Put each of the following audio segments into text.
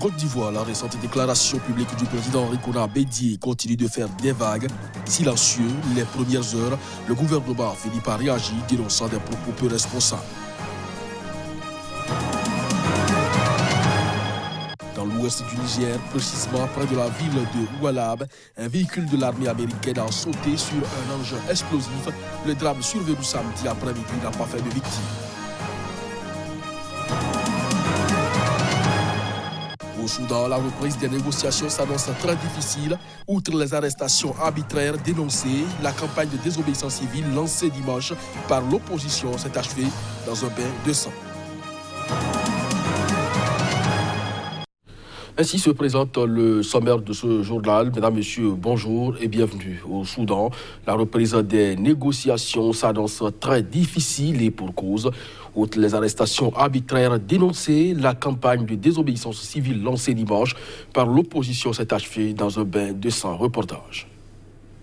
Côte d'Ivoire, la récente déclaration publique du président Rikouna Bédié continue de faire des vagues. Silencieux, les premières heures, le gouvernement finit par réagir, dénonçant des propos peu responsables. Dans l'ouest du Niger, précisément près de la ville de Oualab, un véhicule de l'armée américaine a sauté sur un engin explosif. Le drame survenu samedi après-midi n'a pas fait de victimes. Au Soudan, la reprise des négociations s'annonce très difficile. Outre les arrestations arbitraires dénoncées, la campagne de désobéissance civile lancée dimanche par l'opposition s'est achevée dans un bain de sang. Ainsi se présente le sommaire de ce journal. Mesdames, Messieurs, bonjour et bienvenue au Soudan. La reprise des négociations s'annonce très difficile et pour cause. Outre les arrestations arbitraires dénoncées, la campagne de désobéissance civile lancée dimanche par l'opposition s'est achevée dans un bain de sang. Reportage.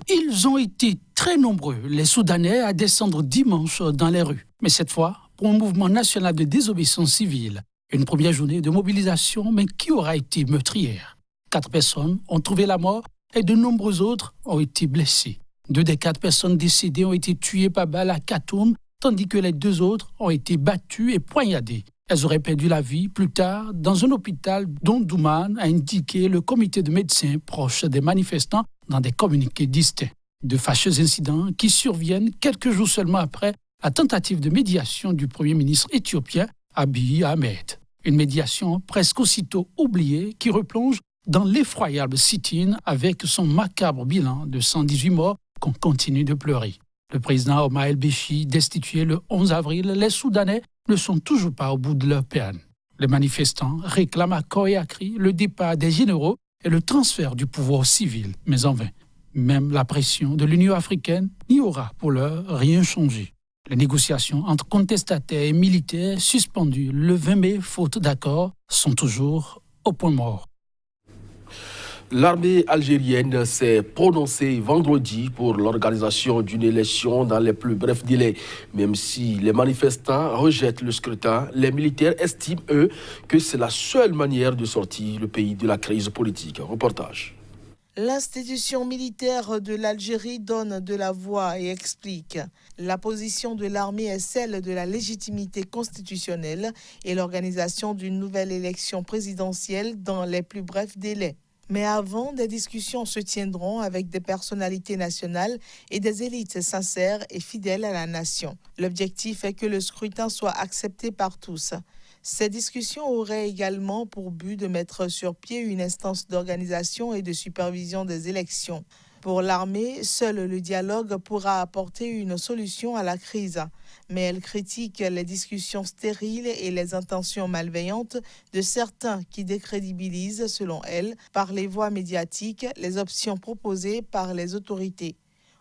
Ils ont été très nombreux, les Soudanais, à descendre dimanche dans les rues. Mais cette fois, pour un mouvement national de désobéissance civile. Une première journée de mobilisation, mais qui aura été meurtrière. 4 personnes ont trouvé la mort et de nombreux autres ont été blessés. 2 des 4 personnes décédées ont été tuées par balle à Khartoum, tandis que les 2 autres ont été battues et poignardées. Elles auraient perdu la vie plus tard dans un hôpital dont Douman a indiqué le comité de médecins proche des manifestants dans des communiqués distincts. De fâcheux incidents qui surviennent quelques jours seulement après la tentative de médiation du Premier ministre éthiopien Abiy Ahmed. Une médiation presque aussitôt oubliée qui replonge dans l'effroyable sit-in avec son macabre bilan de 118 morts qu'on continue de pleurer. Le président Omar el-Béchi, destitué le 11 avril, les Soudanais ne sont toujours pas au bout de leur peine. Les manifestants réclament à corps et à cri le départ des généraux et le transfert du pouvoir civil, mais en vain. Même la pression de l'Union africaine n'y aura pour l'heure rien changé. Les négociations entre contestataires et militaires suspendues le 20 mai, faute d'accord, sont toujours au point mort. L'armée algérienne s'est prononcée vendredi pour l'organisation d'une élection dans les plus brefs délais. Même si les manifestants rejettent le scrutin, les militaires estiment, eux, que c'est la seule manière de sortir le pays de la crise politique. Reportage. L'institution militaire de l'Algérie donne de la voix et explique. La position de l'armée est celle de la légitimité constitutionnelle et l'organisation d'une nouvelle élection présidentielle dans les plus brefs délais. Mais avant, des discussions se tiendront avec des personnalités nationales et des élites sincères et fidèles à la nation. L'objectif est que le scrutin soit accepté par tous. Ces discussions auraient également pour but de mettre sur pied une instance d'organisation et de supervision des élections. Pour l'armée, seul le dialogue pourra apporter une solution à la crise. Mais elle critique les discussions stériles et les intentions malveillantes de certains qui décrédibilisent, selon elle, par les voies médiatiques, les options proposées par les autorités.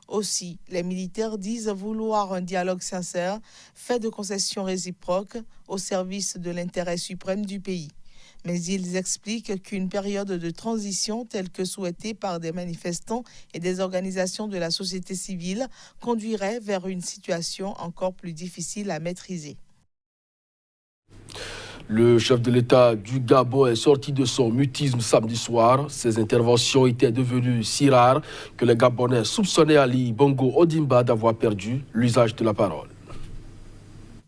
Aussi, les militaires disent vouloir un dialogue sincère, fait de concessions réciproques, au service de l'intérêt suprême du pays. Mais ils expliquent qu'une période de transition telle que souhaitée par des manifestants et des organisations de la société civile conduirait vers une situation encore plus difficile à maîtriser. Le chef de l'État du Gabon est sorti de son mutisme samedi soir. Ses interventions étaient devenues si rares que les Gabonais soupçonnaient Ali Bongo Ondimba d'avoir perdu l'usage de la parole.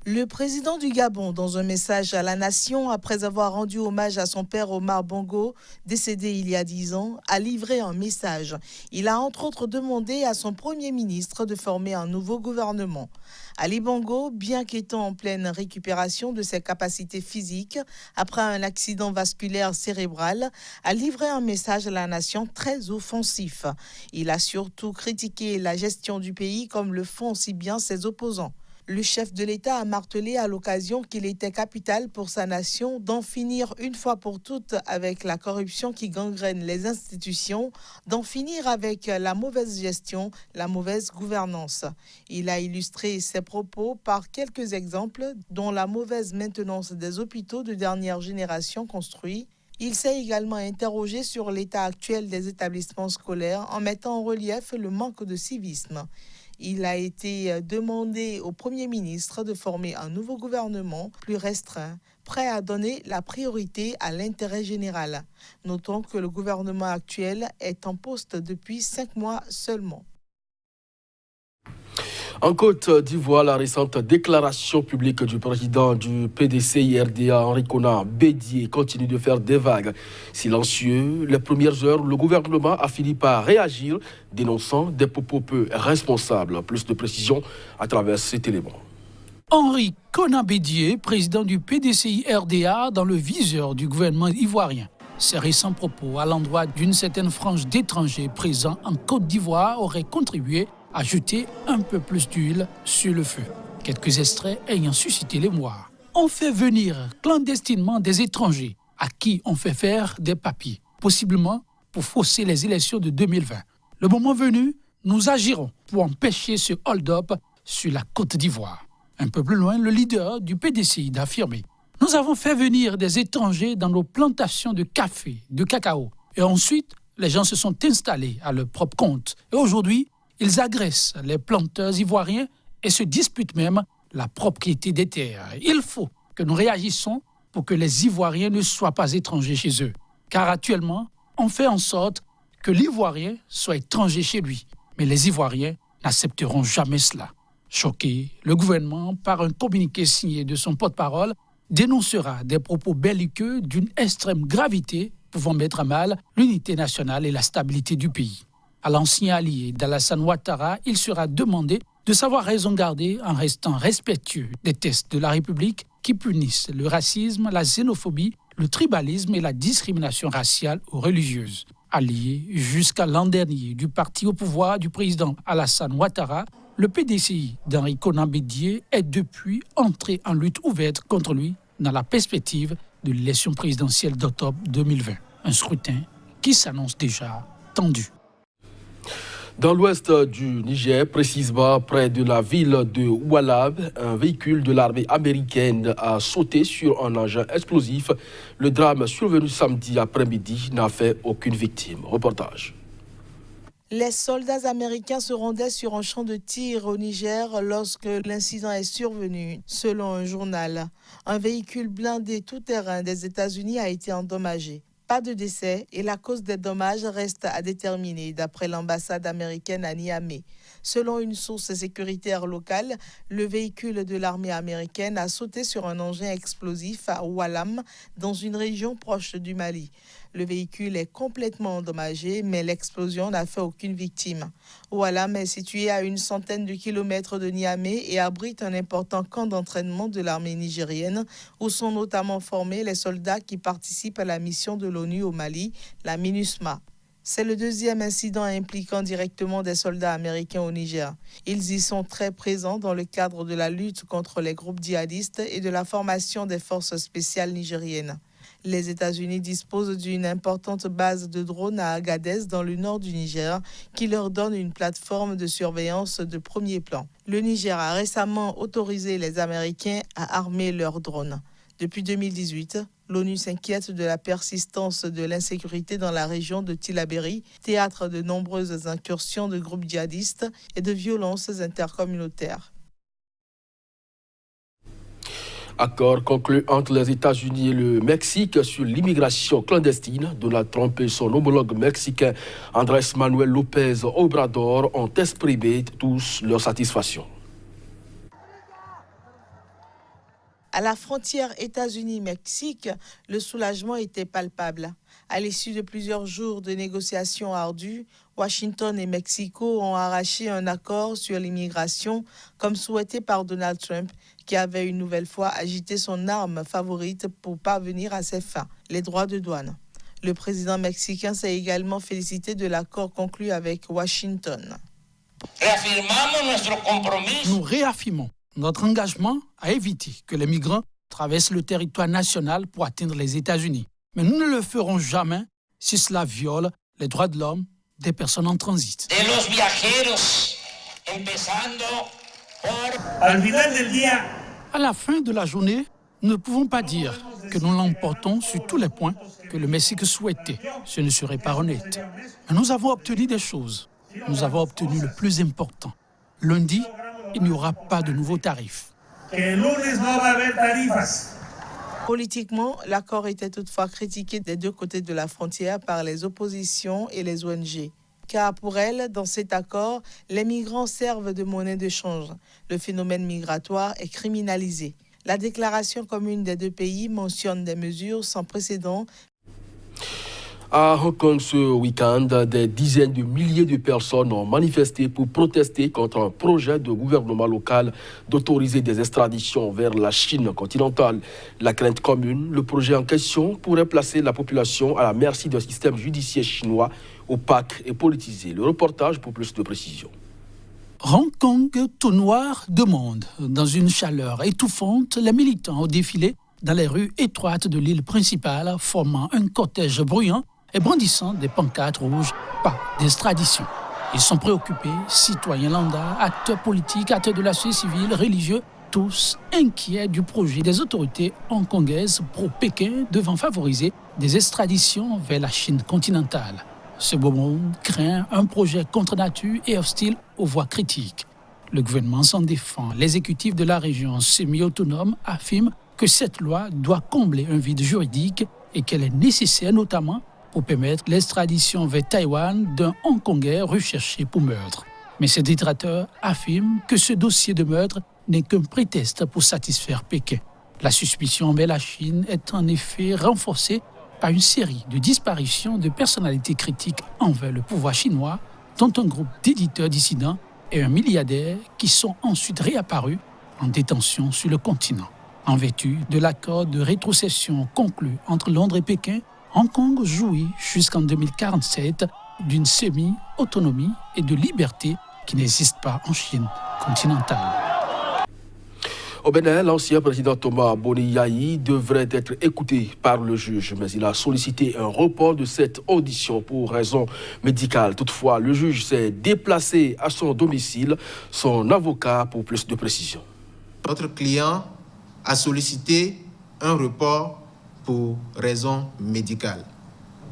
Le président du Gabon, dans un message à la nation, après avoir rendu hommage à son père Omar Bongo, décédé il y a 10 ans, a livré un message. Il a entre autres demandé à son premier ministre de former un nouveau gouvernement. Ali Bongo, bien qu'étant en pleine récupération de ses capacités physiques après un accident vasculaire cérébral, a livré un message à la nation très offensif. Il a surtout critiqué la gestion du pays comme le font si bien ses opposants. Le chef de l'État a martelé à l'occasion qu'il était capital pour sa nation d'en finir une fois pour toutes avec la corruption qui gangrène les institutions, d'en finir avec la mauvaise gestion, la mauvaise gouvernance. Il a illustré ses propos par quelques exemples, dont la mauvaise maintenance des hôpitaux de dernière génération construits. Il s'est également interrogé sur l'état actuel des établissements scolaires en mettant en relief le manque de civisme. Il a été demandé au Premier ministre de former un nouveau gouvernement plus restreint, prêt à donner la priorité à l'intérêt général. Notons que le gouvernement actuel est en poste depuis 5 mois seulement. En Côte d'Ivoire, la récente déclaration publique du président du PDCI-RDA, Henri Konan Bédié, continue de faire des vagues. Silencieux, les premières heures, le gouvernement a fini par réagir, dénonçant des propos peu responsables. Plus de précision à travers cet élément. Henri Konan Bédié, président du PDCI-RDA, dans le viseur du gouvernement ivoirien. Ces récents propos à l'endroit d'une certaine frange d'étrangers présents en Côte d'Ivoire auraient contribué à jeter un peu plus d'huile sur le feu. Quelques extraits ayant suscité l'émoi. On fait venir clandestinement des étrangers à qui on fait faire des papiers, possiblement pour fausser les élections de 2020. Le moment venu, nous agirons pour empêcher ce hold-up sur la Côte d'Ivoire. Un peu plus loin, le leader du PDCI a affirmé « Nous avons fait venir des étrangers dans nos plantations de café, de cacao. Et ensuite, les gens se sont installés à leur propre compte. Et aujourd'hui, ils agressent les planteurs ivoiriens et se disputent même la propriété des terres. Il faut que nous réagissions pour que les Ivoiriens ne soient pas étrangers chez eux. Car actuellement, on fait en sorte que l'Ivoirien soit étranger chez lui. Mais les Ivoiriens n'accepteront jamais cela. Choqué, le gouvernement, par un communiqué signé de son porte-parole, dénoncera des propos belliqueux d'une extrême gravité pouvant mettre à mal l'unité nationale et la stabilité du pays. À l'ancien allié d'Alassane Ouattara, il sera demandé de savoir raison garder en restant respectueux des textes de la République qui punissent le racisme, la xénophobie, le tribalisme et la discrimination raciale ou religieuse. Allié jusqu'à l'an dernier du parti au pouvoir du président Alassane Ouattara, le PDCI d'Henri Konan Bédié est depuis entré en lutte ouverte contre lui dans la perspective de l'élection présidentielle d'octobre 2020. Un scrutin qui s'annonce déjà tendu. Dans l'ouest du Niger, précisément près de la ville de Oualab, un véhicule de l'armée américaine a sauté sur un engin explosif. Le drame survenu samedi après-midi n'a fait aucune victime. Reportage. Les soldats américains se rendaient sur un champ de tir au Niger lorsque l'incident est survenu, selon un journal. Un véhicule blindé tout-terrain des États-Unis a été endommagé. Pas de décès et la cause des dommages reste à déterminer, d'après l'ambassade américaine à Niamey. Selon une source sécuritaire locale, le véhicule de l'armée américaine a sauté sur un engin explosif à Oualam, dans une région proche du Mali. Le véhicule est complètement endommagé, mais l'explosion n'a fait aucune victime. Oualam est situé à une centaine de kilomètres de Niamey et abrite un important camp d'entraînement de l'armée nigérienne, où sont notamment formés les soldats qui participent à la mission de l'ONU au Mali, la MINUSMA. C'est le deuxième incident impliquant directement des soldats américains au Niger. Ils y sont très présents dans le cadre de la lutte contre les groupes djihadistes et de la formation des forces spéciales nigériennes. Les États-Unis disposent d'une importante base de drones à Agadez, dans le nord du Niger, qui leur donne une plateforme de surveillance de premier plan. Le Niger a récemment autorisé les Américains à armer leurs drones. Depuis 2018, l'ONU s'inquiète de la persistance de l'insécurité dans la région de Tillabéri, théâtre de nombreuses incursions de groupes djihadistes et de violences intercommunautaires. Accord conclu entre les États-Unis et le Mexique sur l'immigration clandestine. Donald Trump et son homologue mexicain Andrés Manuel López Obrador ont exprimé tous leur satisfaction. À la frontière États-Unis-Mexique, le soulagement était palpable. À l'issue de plusieurs jours de négociations ardues, Washington et Mexico ont arraché un accord sur l'immigration, comme souhaité par Donald Trump, qui avait une nouvelle fois agité son arme favorite pour parvenir à ses fins, les droits de douane. Le président mexicain s'est également félicité de l'accord conclu avec Washington. Nous réaffirmons notre engagement à éviter que les migrants traversent le territoire national pour atteindre les États-Unis. Mais nous ne le ferons jamais si cela viole les droits de l'homme des personnes en transit. À la fin de la journée, nous ne pouvons pas dire que nous l'emportons sur tous les points que le Mexique souhaitait. Ce ne serait pas honnête. Mais nous avons obtenu des choses. Nous avons obtenu le plus important, Lundi, il n'y aura pas de nouveaux tarifs. Politiquement, l'accord était toutefois critiqué des deux côtés de la frontière par les oppositions et les ONG. Car pour elles, dans cet accord, les migrants servent de monnaie de change. Le phénomène migratoire est criminalisé. La déclaration commune des deux pays mentionne des mesures sans précédent. À Hong Kong ce week-end, des dizaines de milliers de personnes ont manifesté pour protester contre un projet de gouvernement local d'autoriser des extraditions vers la Chine continentale. La crainte commune, le projet en question pourrait placer la population à la merci d'un système judiciaire chinois opaque et politisé. Le reportage pour plus de précision. Hong Kong, tout noir de monde. Dans une chaleur étouffante, les militants ont défilé dans les rues étroites de l'île principale, formant un cortège bruyant et brandissant des pancartes rouges, pas d'extradition. Ils sont préoccupés, citoyens lambda, acteurs politiques, acteurs de la société civile, religieux, tous inquiets du projet des autorités hongkongaises pro-Pékin devant favoriser des extraditions vers la Chine continentale. Ce beau monde craint un projet contre nature et hostile aux voix critiques. Le gouvernement s'en défend. L'exécutif de la région semi-autonome affirme que cette loi doit combler un vide juridique et qu'elle est nécessaire notamment pour permettre l'extradition vers Taïwan d'un Hongkongais recherché pour meurtre. Mais ces détracteurs affirment que ce dossier de meurtre n'est qu'un prétexte pour satisfaire Pékin. La suspicion envers la Chine est en effet renforcée par une série de disparitions de personnalités critiques envers le pouvoir chinois, dont un groupe d'éditeurs dissidents et un milliardaire qui sont ensuite réapparus en détention sur le continent. En vertu de l'accord de rétrocession conclu entre Londres et Pékin, Hong Kong jouit jusqu'en 2047 d'une semi-autonomie et de liberté qui n'existent pas en Chine continentale. Au Bénin, l'ancien président Thomas Boni Yayi devrait être écouté par le juge, mais il a sollicité un report de cette audition pour raison médicale. Toutefois, le juge s'est déplacé à son domicile, son avocat pour plus de précision. Notre client a sollicité un report pour raison médicale.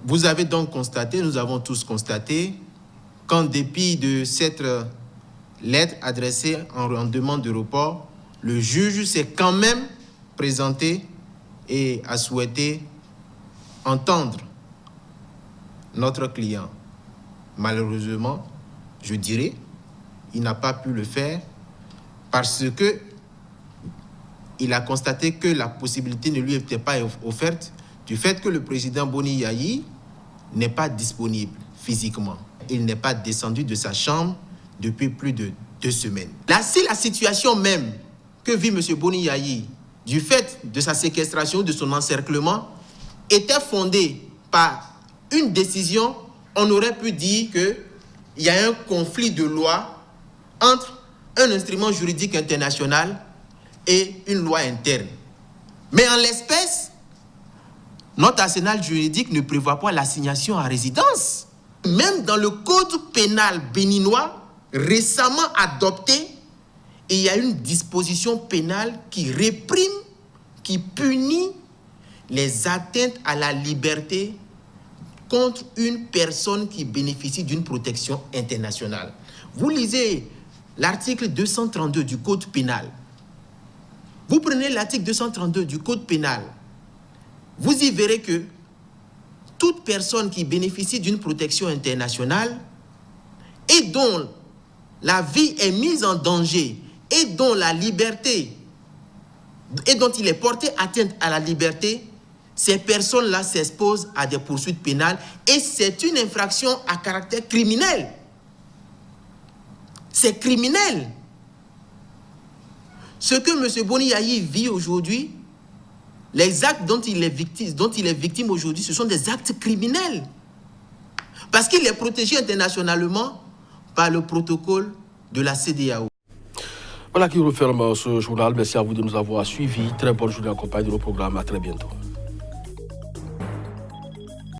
Vous avez donc constaté, nous avons tous constaté, qu'en dépit de cette lettre adressée en demande de report, le juge s'est quand même présenté et a souhaité entendre notre client. Malheureusement, je dirais, il n'a pas pu le faire parce que il a constaté que la possibilité ne lui était pas offerte du fait que le président Boni Yayi n'est pas disponible physiquement. Il n'est pas descendu de sa chambre depuis plus de 2 semaines. Là, si la situation même que vit M. Boni Yayi, du fait de sa séquestration, de son encerclement, était fondée par une décision, on aurait pu dire qu'il y a un conflit de loi entre un instrument juridique international et une loi interne. Mais en l'espèce, notre arsenal juridique ne prévoit pas l'assignation à résidence. Même dans le code pénal béninois, récemment adopté, il y a une disposition pénale qui réprime, qui punit les atteintes à la liberté contre une personne qui bénéficie d'une protection internationale. Vous lisez l'article 232 du Code pénal. Vous prenez l'article 232 du Code pénal, vous y verrez que toute personne qui bénéficie d'une protection internationale et dont la vie est mise en danger et dont la liberté, et dont il est porté atteinte à la liberté, ces personnes-là s'exposent à des poursuites pénales et c'est une infraction à caractère criminel. C'est criminel. Ce que M. Boni Yayi vit aujourd'hui, les actes dont il est victime aujourd'hui, ce sont des actes criminels. Parce qu'il est protégé internationalement par le protocole de la CEDEAO. Voilà qui referme ce journal. Merci à vous de nous avoir suivis. Très bonne journée en compagnie de nos programmes. À très bientôt.